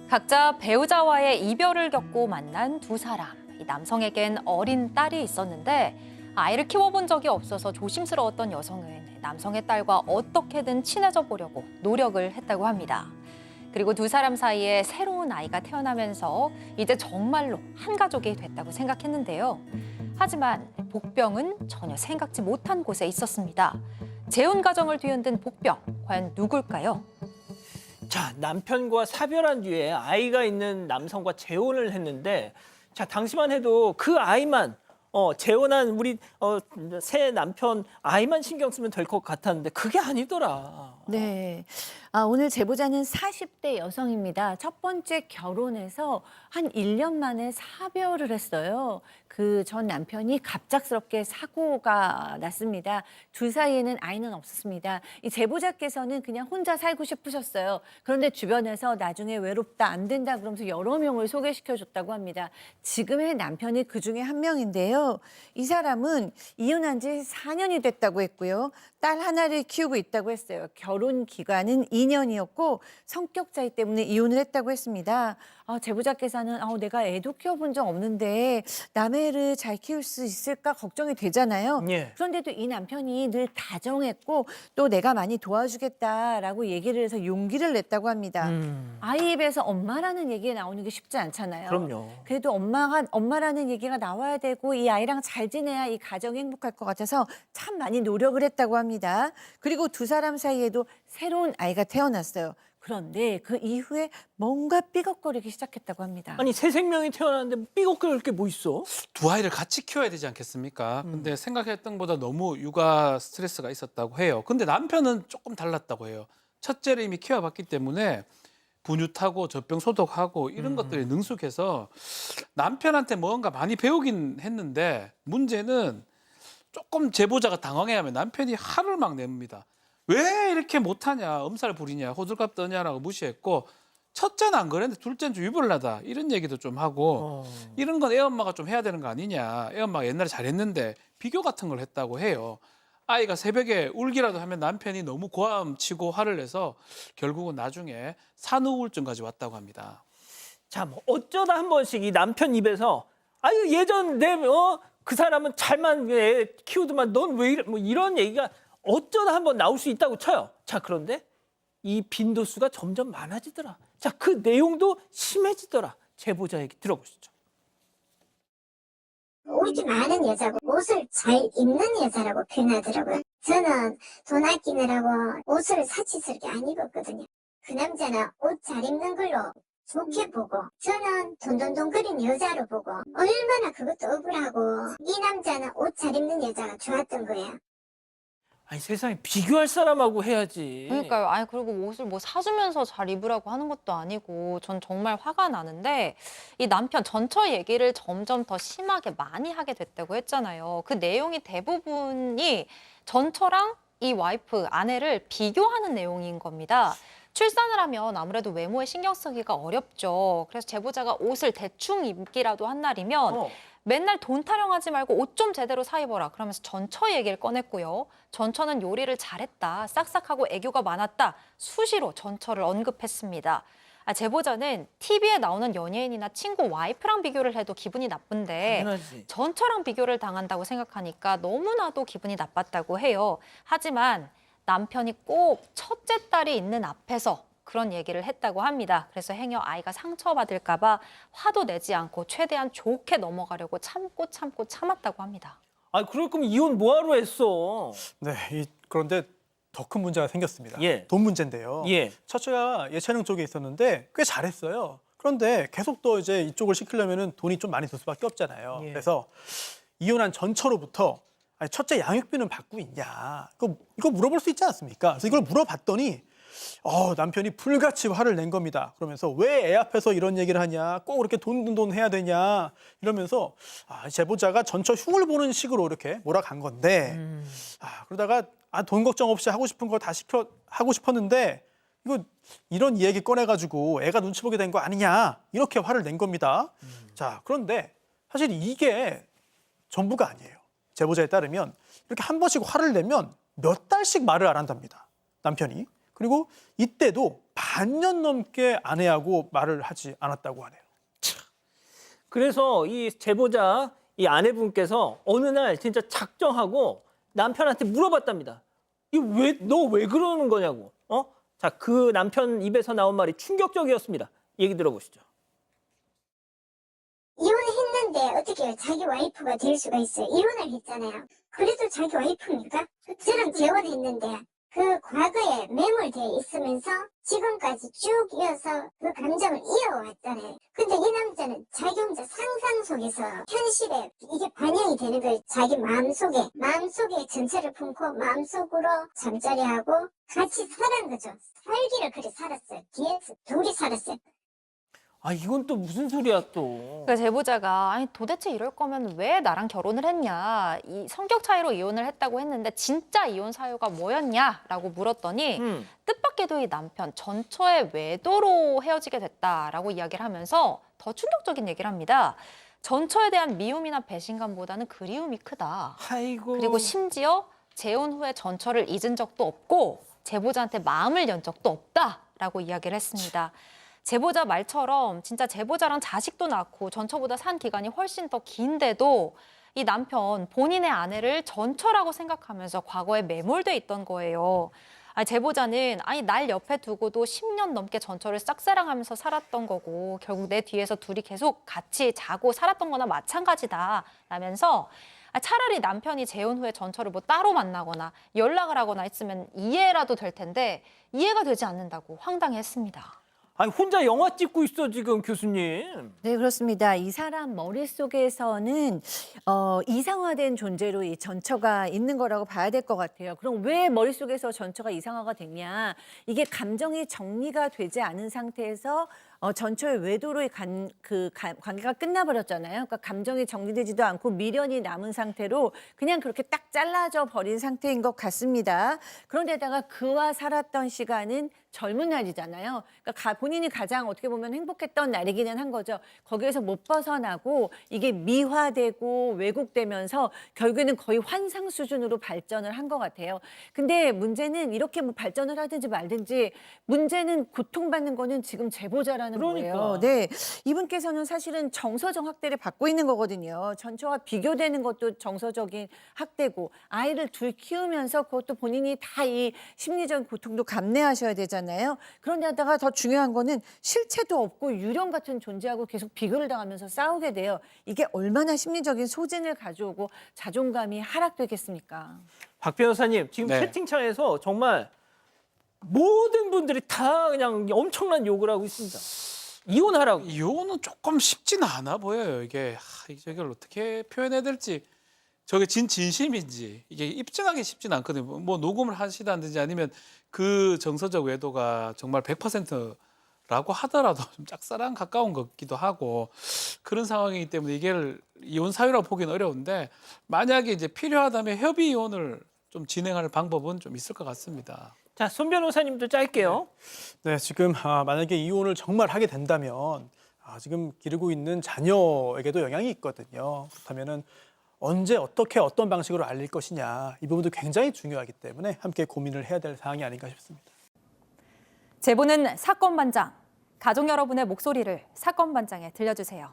각자 배우자와의 이별을 겪고 만난 두 사람. 이 남성에겐 어린 딸이 있었는데 아이를 키워본 적이 없어서 조심스러웠던 여성은 남성의 딸과 어떻게든 친해져 보려고 노력을 했다고 합니다. 그리고 두 사람 사이에 새로운 아이가 태어나면서 이제 정말로 한 가족이 됐다고 생각했는데요. 하지만 복병은 전혀 생각지 못한 곳에 있었습니다. 재혼 가정을 뒤흔든 복병, 과연 누굴까요? 자, 남편과 사별한 뒤에 아이가 있는 남성과 재혼을 했는데, 자, 당시만 해도 그 아이만 재혼한 우리 새 남편 아이만 신경 쓰면 될 것 같았는데 그게 아니더라. 네. 오늘 제보자는 40대 여성입니다. 첫 번째 결혼해서 한 1년 만에 사별을 했어요. 그 전 남편이 갑작스럽게 사고가 났습니다. 둘 사이에는 아이는 없었습니다. 이 제보자께서는 그냥 혼자 살고 싶으셨어요. 그런데 주변에서 나중에 외롭다, 안 된다 그러면서 여러 명을 소개시켜줬다고 합니다. 지금의 남편이 그 중에 한 명인데요. 이 사람은 이혼한 지 4년이 됐다고 했고요. 딸 하나를 키우고 있다고 했어요. 결혼 기간은 2년이었고 성격 차이 때문에 이혼을 했다고 했습니다. 제보자께서는 내가 애도 키워본 적 없는데 남의 애를 잘 키울 수 있을까 걱정이 되잖아요. 예. 그런데도 이 남편이 늘 다정했고 또 내가 많이 도와주겠다라고 얘기를 해서 용기를 냈다고 합니다. 아이 입에서 엄마라는 얘기가 나오는 게 쉽지 않잖아요. 그럼요. 그래도 엄마라는 얘기가 나와야 되고 이 아이랑 잘 지내야 이 가정이 행복할 것 같아서 참 많이 노력을 했다고 합니다. 그리고 두 사람 사이에도 새로운 아이가 태어났어요. 그런데 그 이후에 뭔가 삐걱거리기 시작했다고 합니다. 아니, 새 생명이 태어났는데 삐걱거릴 게 뭐 있어? 두 아이를 같이 키워야 되지 않겠습니까? 근데 생각했던 것보다 너무 육아 스트레스가 있었다고 해요. 근데 남편은 조금 달랐다고 해요. 첫째를 이미 키워봤기 때문에 분유타고 젖병 소독하고 이런 것들이 능숙해서 남편한테 뭔가 많이 배우긴 했는데 문제는 조금 제보자가 당황해하면 남편이 화를 막 냅니다. 왜 이렇게 못하냐, 엄살 부리냐, 호들갑 떠냐라고 무시했고 첫째는 안 그랬는데 둘째는 좀 유별나다 이런 얘기도 좀 하고 이런 건 애엄마가 좀 해야 되는 거 아니냐, 애엄마가 옛날에 잘했는데 비교 같은 걸 했다고 해요. 아이가 새벽에 울기라도 하면 남편이 너무 고함치고 화를 내서 결국은 나중에 산후우울증까지 왔다고 합니다. 자, 뭐 어쩌다 한 번씩 이 남편 입에서 아유, 예전 그 사람은 잘만 애 키우더만 넌 왜 이래? 뭐 이런 얘기가 어쩌다 한 번 나올 수 있다고 쳐요. 자, 그런데 이 빈도수가 점점 많아지더라. 자, 그 내용도 심해지더라. 제보자 얘기 들어보시죠. 옷이 많은 여자고 옷을 잘 입는 여자라고 표현하더라고요. 저는 돈 아끼느라고 옷을 사치스럽게 안 입었거든요. 그 남자는 옷 잘 입는 걸로 좋게 보고 저는 돈돈돈거리는 여자로 보고 얼마나 그것도 억울하고 이 남자는 옷 잘 입는 여자가 좋았던 거예요. 아니, 세상에 비교할 사람하고 해야지. 그러니까요. 아니 그리고 옷을 뭐 사주면서 잘 입으라고 하는 것도 아니고 전 정말 화가 나는데 이 남편 전처 얘기를 점점 더 심하게 많이 하게 됐다고 했잖아요. 그 내용이 대부분이 전처랑 이 와이프, 아내를 비교하는 내용인 겁니다. 출산을 하면 아무래도 외모에 신경 쓰기가 어렵죠. 그래서 제보자가 옷을 대충 입기라도 한 날이면 맨날 돈 타령하지 말고 옷 좀 제대로 사 입어라 그러면서 전처 얘기를 꺼냈고요. 전처는 요리를 잘했다, 싹싹하고 애교가 많았다, 수시로 전처를 언급했습니다. 제보자는 TV에 나오는 연예인이나 친구 와이프랑 비교를 해도 기분이 나쁜데 당연하지. 전처랑 비교를 당한다고 생각하니까 너무나도 기분이 나빴다고 해요. 하지만 남편이 꼭 첫째 딸이 있는 앞에서 그런 얘기를 했다고 합니다. 그래서 행여 아이가 상처받을까 봐 화도 내지 않고 최대한 좋게 넘어가려고 참았다고 합니다. 아, 그럴 거면 이혼 뭐하러 했어? 네, 그런데 더 큰 문제가 생겼습니다. 예. 돈 문제인데요. 예. 첫째가 예체능 쪽에 있었는데 꽤 잘했어요. 그런데 계속 또 이제 이쪽을 시키려면 돈이 좀 많이 들 수밖에 없잖아요. 예. 그래서 이혼한 전처로부터 아니, 첫째 양육비는 받고 있냐? 이거 물어볼 수 있지 않습니까? 그래서 이걸 물어봤더니 남편이 불같이 화를 낸 겁니다. 그러면서 왜 애 앞에서 이런 얘기를 하냐? 꼭 이렇게 돈 해야 되냐? 이러면서 제보자가 전처 흉을 보는 식으로 이렇게 몰아간 건데 그러다가 돈 걱정 없이 하고 싶은 거 다 하고 싶었는데 이런 이야기 꺼내가지고 애가 눈치 보게 된 거 아니냐? 이렇게 화를 낸 겁니다. 자, 그런데 사실 이게 전부가 아니에요. 제보자에 따르면 이렇게 한 번씩 화를 내면 몇 달씩 말을 안 한답니다. 남편이. 그리고 이때도 반년 넘게 아내하고 말을 하지 않았다고 하네요. 그래서 이 제보자 이 아내분께서 어느 날 진짜 작정하고 남편한테 물어봤답니다. 너 왜 그러는 거냐고. 자, 그 남편 입에서 나온 말이 충격적이었습니다. 얘기 들어보시죠. 이혼했는데 어떻게 자기 와이프가 될 수가 있어요? 이혼을 했잖아요. 그래도 자기 와이프입니까? 저는 재혼했는데 그 과거에 매몰되어 있으면서 지금까지 쭉 이어서 그 감정을 이어왔잖아요. 근데 이 남자는 자기 혼자 상상 속에서 현실에 이게 반영이 되는 거예요. 자기 마음속에 전체를 품고 마음속으로 잠자리하고 같이 살은 거죠. 살기를 그리 살았어요. 뒤에서 둘이 살았어요. 아, 이건 또 무슨 소리야 또. 그 제보자가 아니 도대체 이럴 거면 왜 나랑 결혼을 했냐, 이 성격 차이로 이혼을 했다고 했는데 진짜 이혼 사유가 뭐였냐라고 물었더니 뜻밖에도 이 남편 전처의 외도로 헤어지게 됐다라고 이야기를 하면서 더 충격적인 얘기를 합니다. 전처에 대한 미움이나 배신감보다는 그리움이 크다. 아이고. 그리고 심지어 재혼 후에 전처를 잊은 적도 없고 제보자한테 마음을 연 적도 없다라고 이야기를 했습니다. 제보자 말처럼 진짜 제보자랑 자식도 낳고 전처보다 산 기간이 훨씬 더 긴데도 이 남편 본인의 아내를 전처라고 생각하면서 과거에 매몰돼 있던 거예요. 제보자는 날 옆에 두고도 10년 넘게 전처를 짝사랑하면서 살았던 거고 결국 내 뒤에서 둘이 계속 같이 자고 살았던 거나 마찬가지다 라면서 차라리 남편이 재혼 후에 전처를 뭐 따로 만나거나 연락을 하거나 했으면 이해라도 될 텐데 이해가 되지 않는다고 황당해했습니다. 아니, 혼자 영화 찍고 있어 지금 교수님. 네, 그렇습니다. 이 사람 머릿속에서는 이상화된 존재로 이 전처가 있는 거라고 봐야 될 것 같아요. 그럼 왜 머릿속에서 전처가 이상화가 됐냐? 이게 감정이 정리가 되지 않은 상태에서 전처의 외도로 관계가 끝나버렸잖아요. 그러니까 감정이 정리되지도 않고 미련이 남은 상태로 그냥 그렇게 딱 잘라져 버린 상태인 것 같습니다. 그런데다가 그와 살았던 시간은 젊은 날이잖아요. 그러니까 본인이 가장 어떻게 보면 행복했던 날이기는 한 거죠. 거기에서 못 벗어나고 이게 미화되고 왜곡되면서 결국에는 거의 환상 수준으로 발전을 한 것 같아요. 근데 문제는 이렇게 뭐 발전을 하든지 말든지 문제는 고통받는 거는 지금 제보자라는 그러니까. 거예요. 네, 이분께서는 사실은 정서적 학대를 받고 있는 거거든요. 전처와 비교되는 것도 정서적인 학대고 아이를 둘 키우면서 그것도 본인이 다 이 심리적인 고통도 감내하셔야 되잖아요. 그런데다가 더 중요한 거는 실체도 없고 유령 같은 존재하고 계속 비교를 당하면서 싸우게 돼요. 이게 얼마나 심리적인 소진을 가져오고 자존감이 하락되겠습니까? 박 변호사님, 지금 네. 채팅창에서 정말 모든 분들이 다 그냥 엄청난 욕을 하고 있습니다. 이혼하라고. 이혼은 조금 쉽지는 않아 보여요. 이게 이걸 어떻게 표현해야 될지, 저게 진심인지 이게 입증하기 쉽지는 않거든요. 뭐 녹음을 하시다든지 아니면 그 정서적 외도가 정말 100%라고 하더라도 좀 짝사랑 가까운 것 같기도 하고 그런 상황이기 때문에 이게 이혼 사유라고 보기는 어려운데, 만약에 이제 필요하다면 협의 이혼을 좀 진행할 방법은 좀 있을 것 같습니다. 자, 손 변호사님도 짧게요. 네, 지금 만약에 이혼을 정말 하게 된다면 지금 기르고 있는 자녀에게도 영향이 있거든요. 그렇다면은 언제 어떻게 어떤 방식으로 알릴 것이냐, 이 부분도 굉장히 중요하기 때문에 함께 고민을 해야 될 사항이 아닌가 싶습니다. 제보는 사건 반장. 가족 여러분의 목소리를 사건 반장에 들려주세요.